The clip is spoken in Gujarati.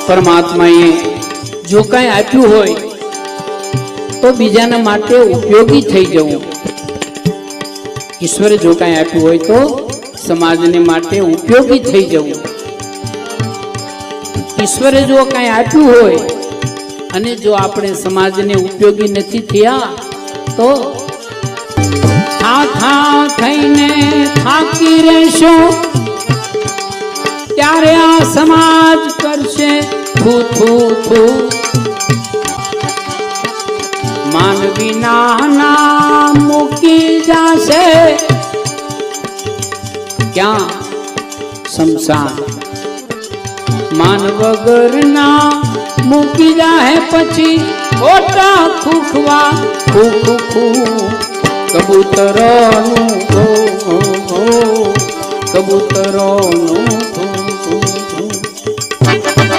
પરમાત્માએ જો કઈ આપ્યું હોય તો બીજાના માટે ઉપયોગી થઈ જવું. ઈશ્વરે જો કઈ આપ્યું હોય તો સમાજને માટે ઉપયોગી થઈ જવું. ઈશ્વરે જો કઈ આપ્યું હોય અને જો આપણે સમાજને ઉપયોગી નથી થયા તો થા થઈને થાકી રહેશો ત્યારે આ સમાજ કરશે થૂ થૂ થૂ. માનવી નામ મૂકી જાશે ક્યાં? શમશાન. માન વગરના મૂકી જાહે પછી ખોટા ખૂખવા ખૂ ખૂ. કબૂતરોનું કબૂતરોનું